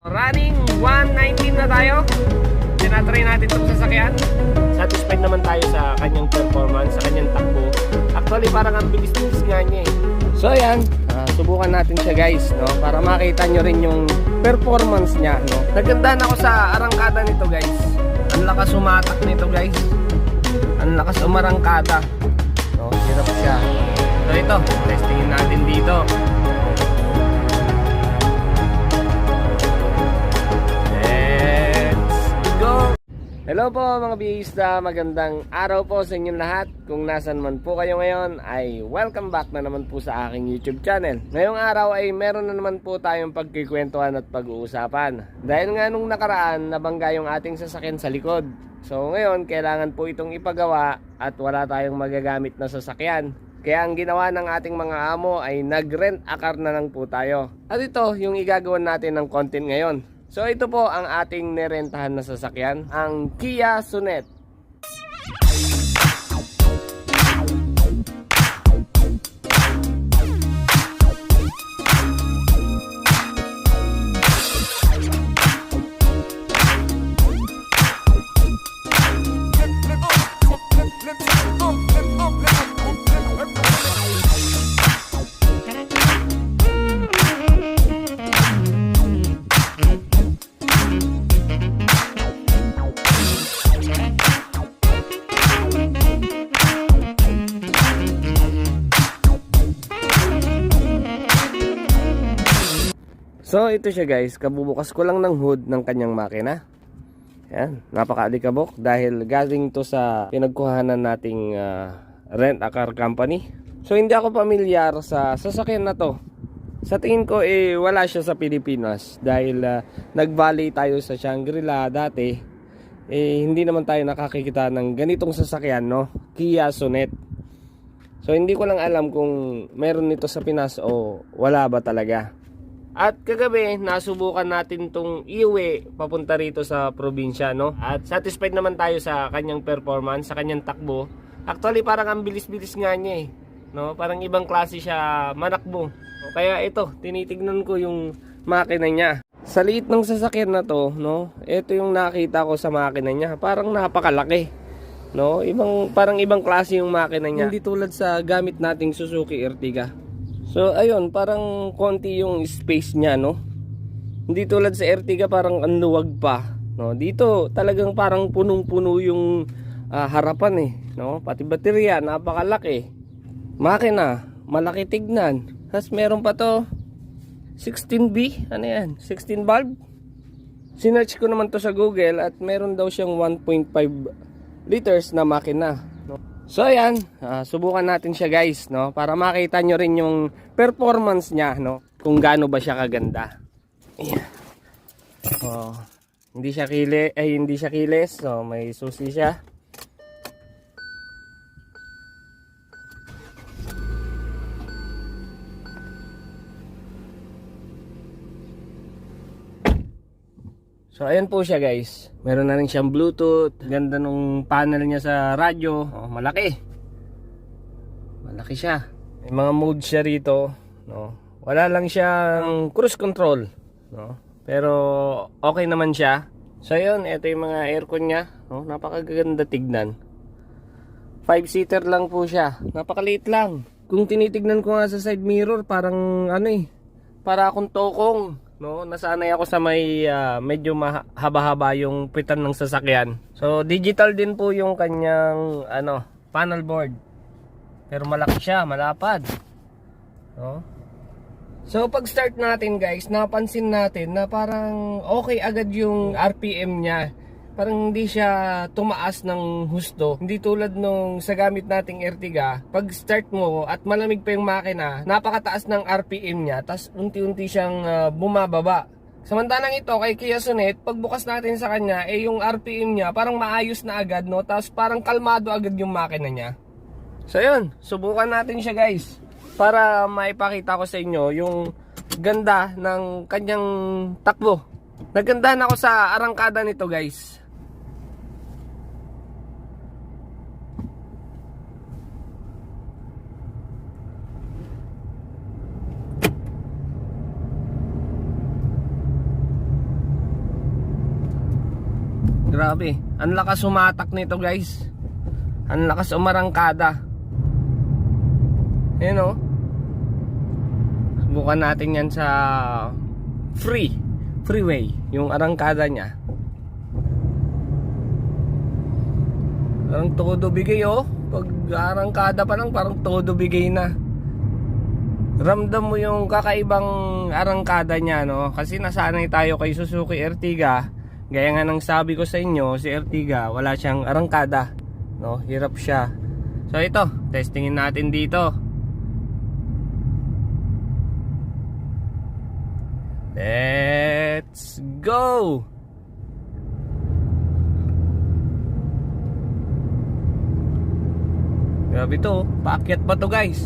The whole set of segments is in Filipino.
Running 119 na tayo. Tinatry natin itong sasakyan. Satisfied naman tayo sa kanyang performance, sa kanyang takbo. Actually parang ang bilis-bilis nga niya eh. So ayan, subukan natin siya guys, no? Para makita nyo rin yung performance niya, no? Nagandaan ako sa arangkada nito guys. Ang lakas umatak nito guys. Ang lakas umarangkada, no? Hirap siya. So ito, testingin natin dito. Hello po mga biyista, magandang araw po sa inyong lahat. Kung nasan man po kayo ngayon ay welcome back na naman po sa aking YouTube channel. Ngayong araw ay meron na naman po tayong pagkikwentuhan at pag-uusapan. Dahil nga nung nakaraan nabangga yung ating sasakyan sa likod. So ngayon kailangan po itong ipagawa at wala tayong magagamit na sasakyan. Kaya ang ginawa ng ating mga amo ay nag-rent a car na lang po tayo. At ito yung igagawan natin ng content ngayon. So ito po ang ating nirentahan na sasakyan, ang Kia Sonet. So ito siya guys, kabubukas ko lang ng hood ng kanyang makina. Yan, napaka-alikabok dahil galing to sa pinagkuhanan nating rent a car company. So hindi ako pamilyar sa sasakyan na to. Sa tingin ko wala siya sa Pilipinas dahil nag-valley tayo sa Shangri-La dati. Hindi naman tayo nakakikita ng ganitong sasakyan, no? Kia Sonet. So hindi ko lang alam kung meron nito sa Pinas o wala ba talaga. At kagabi, nasubukan natin tong iuwi papunta rito sa probinsya, no? At satisfied naman tayo sa kanyang performance, sa kanyang takbo. Actually, parang ang bilis-bilis nga niya eh, no? Parang ibang klase siya manakbo. Kaya ito, tinitignan ko yung makina niya. Sa liit ng sasakyan na to, no? Ito yung nakita ko sa makina niya. Parang napakalaki, no? Parang ibang klase yung makina niya. Hindi tulad sa gamit nating Suzuki Ertiga. So ayun, parang konti yung space niya, no? Hindi tulad sa Ertiga parang ang luwag pa, no? Dito talagang parang punong-puno yung harapan eh, no? Pati baterya napakalaki. Makina, malaki tignan. Tapos meron pa to 16B, ano yan? 16 valve. Sinearch ko naman to sa Google at meron daw siyang 1.5 liters na makina. So ayan, subukan natin siya guys, no? Para makita nyo rin yung performance niya, no? Kung gaano ba siya kaganda. Ayan. Oh, hindi siya kiles, so may susi siya. So ayan po siya guys. Meron na rin siyang Bluetooth. Ganda nung panel niya sa radyo. Oh, malaki. Malaki siya. May mga mode siya rito, no. Wala lang siyang cruise control, no. Pero okay naman siya. So ayun, ito yung mga aircon niya, no. Napakaganda tignan. 5-seater lang po siya. Napakaliit lang. Kung tinitignan ko nga sa side mirror, parang para akong tokong, no, nasanay ako sa may medyo mahaba-haba yung pitan ng sasakyan. So digital din po yung kanyang panel board. Pero malaki siya, malapad. No? So pag start natin guys, napansin natin na parang okay agad yung RPM niya. Parang hindi siya tumaas ng husto. Hindi tulad nung sa gamit nating Ertiga, pag start mo at malamig pa yung makina, napakataas ng RPM niya, tas unti-unti siyang bumababa. Samantalang ito kay Kia Sonet, pagbukas natin sa kanya, yung RPM niya parang maayos na agad, no? Tas parang kalmado agad yung makina niya. So yun, subukan natin siya guys, para maipakita ko sa inyo yung ganda ng kanyang takbo. Nagandahan ako sa arangkada nito guys. Grabe, ang lakas sumatak nito guys. Ang lakas umarangkada. Ayan o. Subukan natin yan sa freeway, yung arangkada niya. Parang todo bigay oh. Pag arangkada pa lang parang todo bigay na. Ramdam mo yung kakaibang arangkada niya, no? Kasi nasanay tayo kay Suzuki Ertiga. Gaya nga ng sabi ko sa inyo, si Ertiga wala siyang arangkada, no? Hirap siya. So ito, testingin natin dito. Let's go! Grabe to, paakyat pa to guys.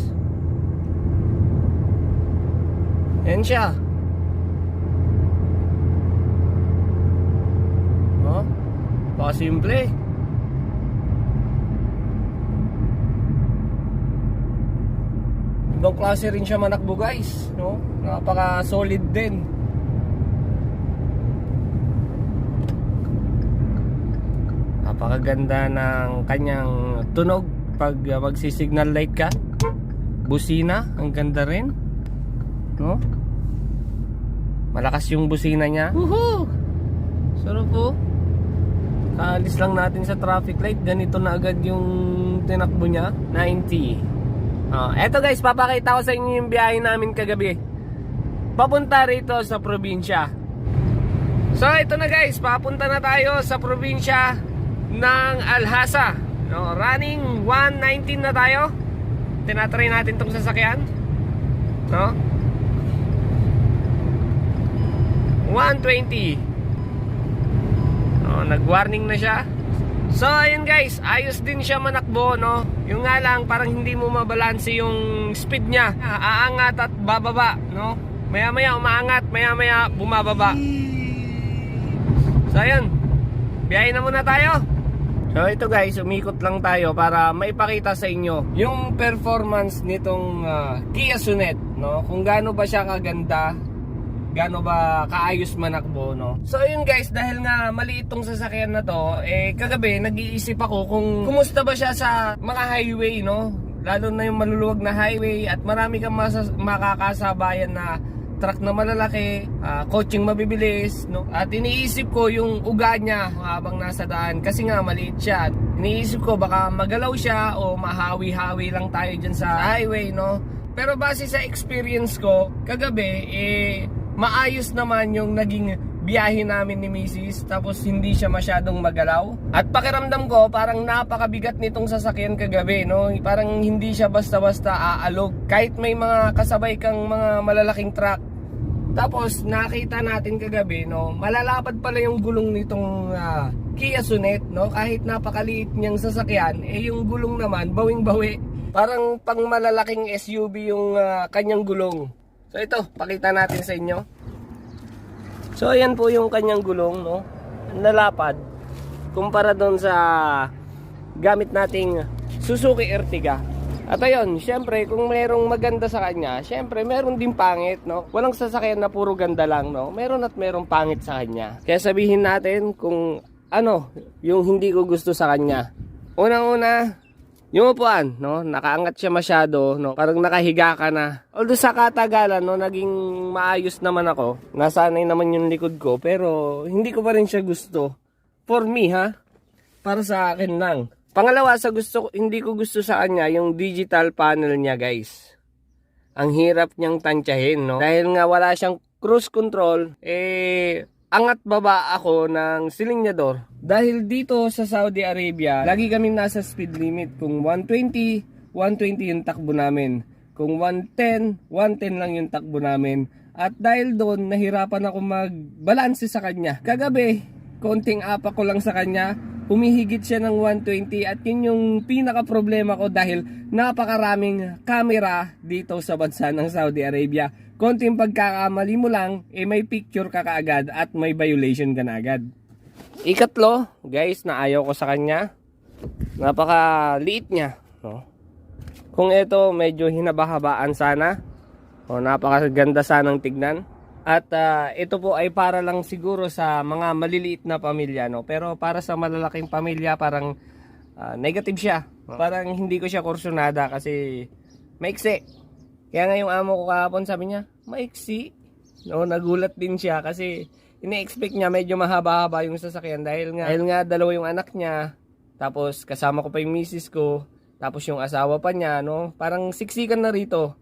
Yan siya. Oh, baka simple. Ibang klase rin siya manakbo guys, no? Napaka solid din. Napakaganda ng kanyang tunog pag magsisignal light ka. Busina, ang ganda rin, no? Malakas yung busina niya. Woohoo! Sarap po. Kaalis lang natin sa traffic light, ganito na agad yung tinakbo niya. 90. Eto guys, papakita ko sa inyo yung biyahe namin kagabi papunta rito sa probinsya. So ito na guys, papunta na tayo sa probinsya ng Alhasa, no? Running 119 na tayo. Tinatry natin tong sasakyan, no? 120. Nag-warning na siya. So ayun guys, ayos din siya manakbo, no? Yung nga lang parang hindi mo mabalanse yung speed niya. Aangat at bababa, no? Maya maya umaangat, maya maya bumababa. So ayun, biyahe na muna tayo. So ito guys, umikot lang tayo para maipakita sa inyo yung performance nitong Kia Sonet, no? Kung gaano ba siya kaganda, gaano ba kaayos manakbo, no? So ayun guys, dahil nga maliit tong sasakyan na to, kagabi nag-iisip ako kung kumusta ba siya sa mga highway, no? Lalo na yung maluluwag na highway at marami kang makakasabayan na truck na malalaki, coaching mabibilis, no? At iniisip ko yung uga niya habang nasa daan kasi nga maliit siya. Iniisip ko baka magalaw siya o mahawi-hawi lang tayo dyan sa highway, no? Pero base sa experience ko kagabi, maayos naman yung naging biyahe namin ni Mrs. Tapos hindi siya masyadong magalaw. At pakiramdam ko parang napakabigat nitong sasakyan kagabi, no? Parang hindi siya basta-basta aalog kahit may mga kasabay kang mga malalaking truck. Tapos nakita natin kagabi, no? Malalapad pala yung gulong nitong Kia Sonet, no? Kahit napakaliit niyang sasakyan, yung gulong naman bawing-bawi. Parang pang malalaking SUV yung kanyang gulong. So ito, pakita natin sa inyo. So ayan po yung kanyang gulong, no? Nalapad kumpara doon sa gamit nating Suzuki Ertiga. At ayun, syempre kung merong maganda sa kanya, syempre meron din pangit, no? Walang sasakyan na puro ganda lang, no? Meron at merong pangit sa kanya. Kaya sabihin natin kung ano yung hindi ko gusto sa kanya. Unang-una, yung upuan, no? Nakaangat siya masyado, no? Parang nakahiga ka na. Although sa katagalan, no, naging maayos naman ako. Nasanay naman yung likod ko, pero hindi ko pa rin siya gusto. For me, ha? Para sa akin lang. Pangalawa, hindi ko gusto sa kanya yung digital panel niya, guys. Ang hirap niyang tansyahin, no? Dahil nga wala siyang cruise control, angat baba ako ng silinyador. Dahil dito sa Saudi Arabia, lagi kami nasa speed limit. Kung 120, 120 yung takbo namin. Kung 110, 110 lang yung takbo namin. At dahil doon, nahirapan ako magbalanse sa kanya. Kagabi, konting apa ko lang sa kanya, humihigit siya ng 120 at yun yung pinaka problema ko dahil napakaraming camera dito sa bansa ng Saudi Arabia. Konting pagkakamali mo lang, may picture ka kaagad at may violation ka na agad. Ikatlo, guys, na ayaw ko sa kanya, napakaliit niya, no? Kung ito medyo hinabahabaan sana, o napakaganda sanang tignan, At ito po ay para lang siguro sa mga maliliit na pamilya, no? Pero para sa malalaking pamilya, parang negative siya. Parang hindi ko siya kursunada kasi maiksi. Kaya nga yung amo ko kahapon sabi niya, maiksi. No, nagulat din siya kasi ini-expect niya medyo mahaba-haba yung sasakyan dahil nga dalawa yung anak niya. Tapos kasama ko pa yung misis ko. Tapos yung asawa pa niya, no? Parang siksikan na rito.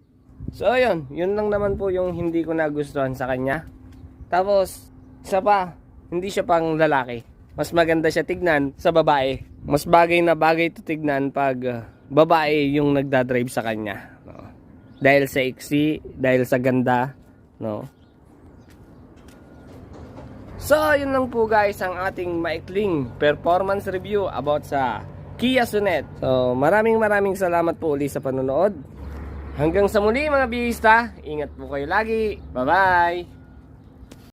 So ayun, yun lang naman po yung hindi ko nagustuhan sa kanya. Tapos, isa pa, hindi siya pang lalaki. Mas maganda siya tignan sa babae. Mas bagay na bagay to tignan pag babae yung nagdadrive sa kanya. No? Dahil sa iksi, dahil sa ganda, no? So, yun lang po guys ang ating maikling performance review about sa Kia Sonet. So, maraming salamat po ulit sa panonood. Hanggang sa muli mga bihista, ingat po kayo lagi. Bye-bye!